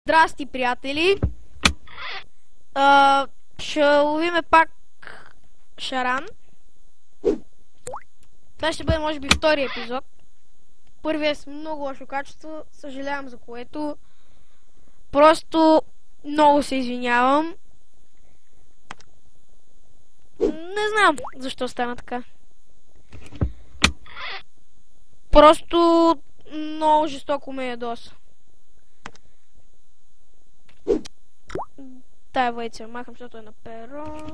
Здрасти, приятели! Ще ловиме пак шаран. Това ще бъде, може би, втори епизод. Първият е с много лошо качество, съжалявам за което. Просто много се извинявам. Не знам защо стана така. Просто много жестоко ме ядоса. Тая вейца махам, защото е на перо.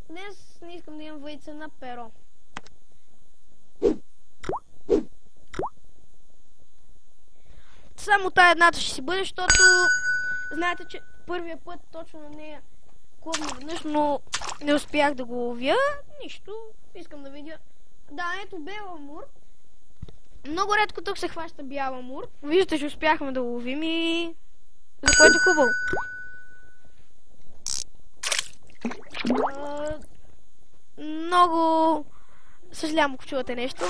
Днес не искам да имам вейца на перо. Само тая едната ще си бъде, защото знаете, че първия път точно на нея клъвна веднъж, но не успях да го ловя. Нищо, искам да видя. Да, ето бял амур. Много редко тук се хваща бял амур. Виждате, че успяхме да го ловим и за което хубаво. Много съжалявам, ако чувате нещо.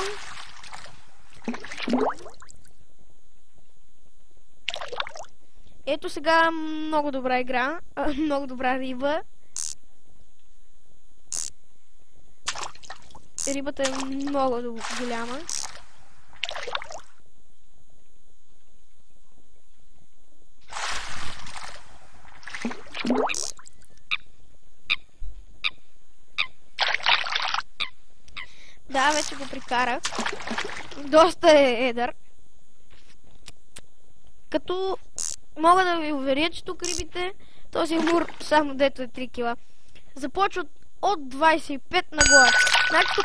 Ето сега много добра игра, много добра риба. Рибата е много голяма. Да, вече го прикарах. Доста е едър. Като мога да ви уверя, че тук рибите, този амур, само дето е 3 кила, започват от 25 нагоре.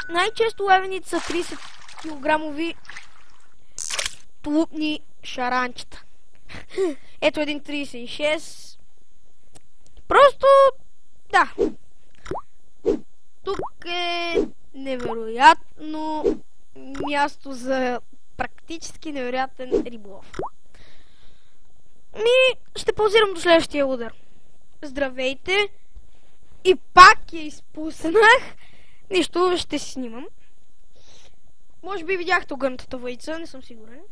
Най-често ловените са 30 килограмови плутни шаранчета. Ето един 36. Просто, да. Тук е невероятно място за практически невероятен риболов. Ще паузирам до следващия удар. Здравейте! И пак я изпуснах. Нищо, ще си снимам. Може би видяхте огънатата вейца, не съм сигурен.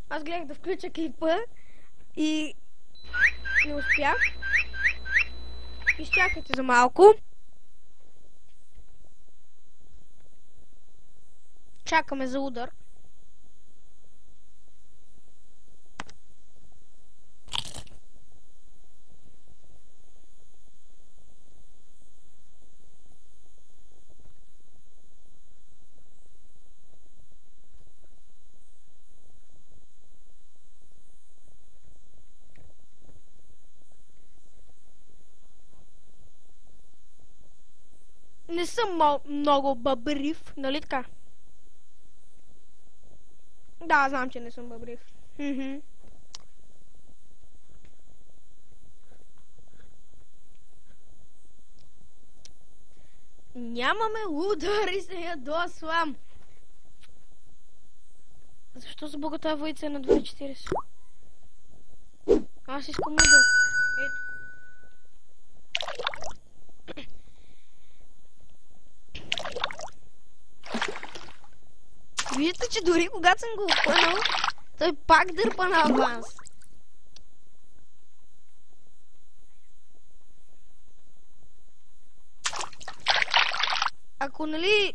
Аз гледах да включа клипа и не успях. Изчакайте за малко. Чакаме за удар. Не съм много бъбрив, нали така? Да, знам, че не съм бъбрив. Нямаме удар и се ядосвам. Защо за бога тази войца е на 2.40? Аз искам удар. Ето. Виждате, че дори когато съм го опънал, той пак дърпа на аванс. Ако, нали,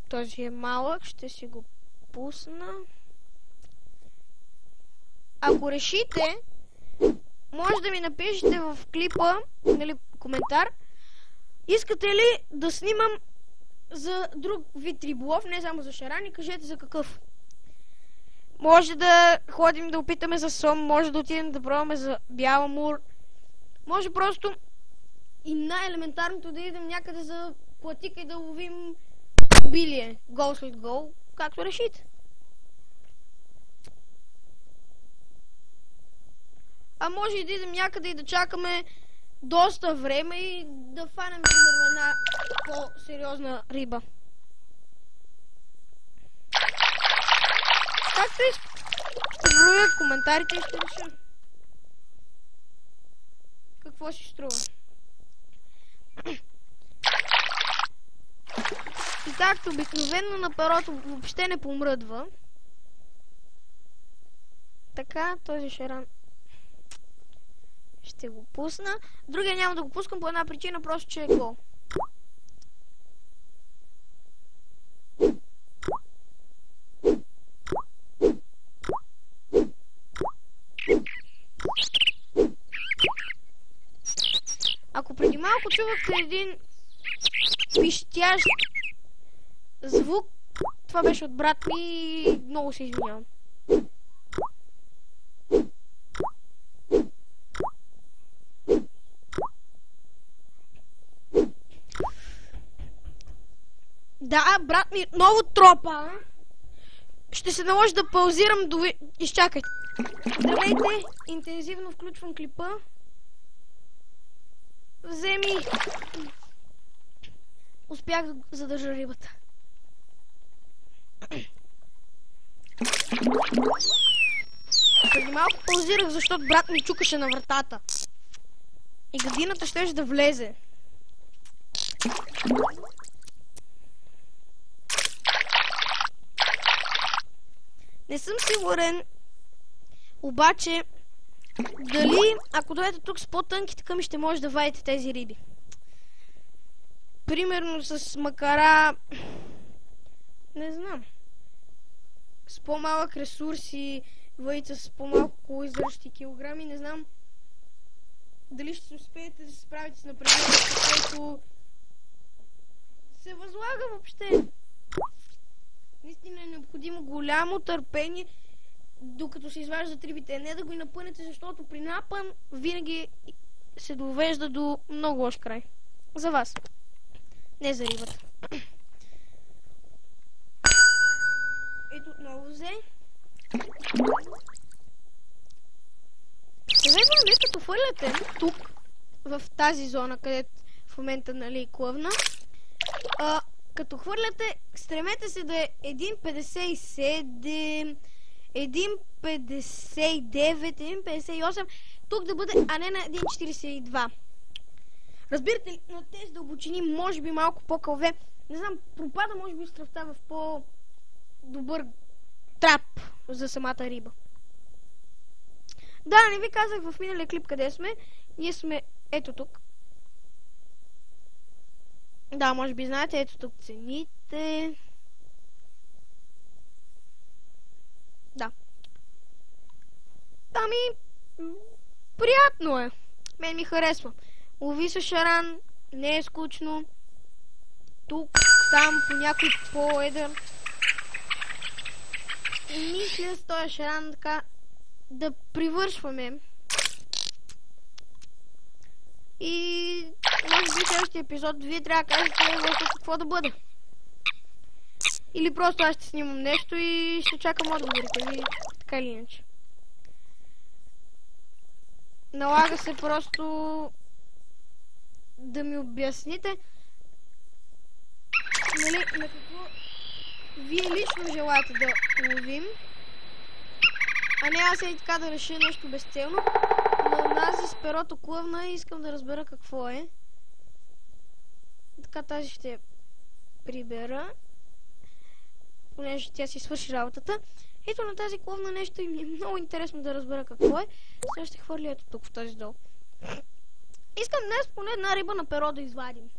този е малък, ще си го пусна. Ако решите, може да ми напишете в клипа, нали, коментар, искате ли да снимам за друг вид риболов, не само за шарани, кажете за какъв. Може да ходим да опитаме за сом, може да отидем да пробваме за бял амур, може просто и най-елементарното да идем някъде за платика и да ловим билие, гол след гол, както решите. А може и да идем някъде и да чакаме доста време и да фанем примерно една по-сериозна риба. Както искам. Ще броя коментарите и ще реша какво си струва. И както обикновено на перото въобще не помръдва. Така, този шаран ще го пусна. Другия няма да го пускам по една причина, просто че е гол. Ако преди малко чувахте един пищящ звук, това беше от брат ми и много се извинявам. Да, брат ми много тропа. Ще се наложи да паузирам до... Изчакайте. Здравейте, интензивно включвам клипа. Вземи. Успях да задържа рибата. Преди малко паузирах, защото брат ми чукаше на вратата. И гадината щеше да влезе. Не съм сигурен, обаче, дали ако дойдете тук с по-тънките къми ще може да вадите тези риби. Примерно с макара, не знам, с по-малък ресурс и въйца с по-малко издържащи килограми, не знам дали ще успеете да се справите с напрежението, което се възлага въобще. Наистина е необходимо голямо търпение, докато се изваждат рибите. Не да го и напънете, защото при напън винаги се довежда до много лош край. За вас. Не за рибата. Ето отново взе. Съветвам ви, като хвърляте тук, в тази зона, където в момента, нали, клъвна, като хвърляте, стремете се да е 1.57, 1.59, 1.58, тук да бъде, а не на 1.42. Разбирате ли, на тези дълбочини може би малко по-кълве, не знам, пропада може би стръвта в по-добър трап за самата риба. Да, не ви казах в миналия клип къде сме, ние сме ето тук. Да, може би знаете, ето тук цените. Да. Ами, приятно е. Мен ми харесва. Лови се шаран, не е скучно. Тук, там, по някой по-едър. И мисля с този шаран така да привършваме. И може би следващия епизод вие трябва да кажете какво да бъде. Или просто аз ще снимам нещо и ще чакам отговорите ви, така или иначе. Налага се просто да ми обясните, нали, на какво вие лично желаете да ловим, а не аз и така да реша нещо безцелно. На тази с перото клъвна и искам да разбера какво е. Така тази ще прибера, понеже тя си свърши работата. Ето на тази клъвна нещо и ми е много интересно да разбера какво е. Сега ще хвърля ето тук в този дол. Искам днес поне една риба на перо да извадим.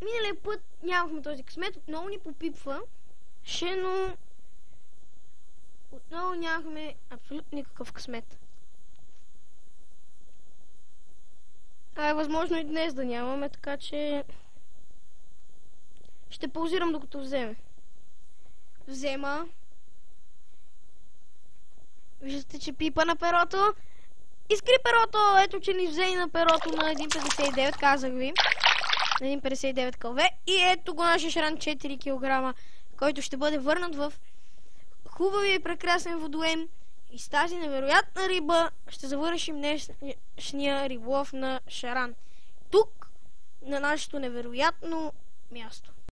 Миналия път нямахме този късмет, отново ни попипва, но отново нямахме абсолютно никакъв късмет. А е възможно и днес да нямаме, така че ще паузирам докато вземе. Взема. Виждате, че пипа на перото. Изкри перото! Ето, че ни взе и на перото на 1.59, казах ви. На 1.59 кълве. И ето го нашия шаран 4 кг, който ще бъде върнат в хубавия и прекрасен водоем. И с тази невероятна риба ще завършим днешния риболов на шаран. Тук, на нашето невероятно място.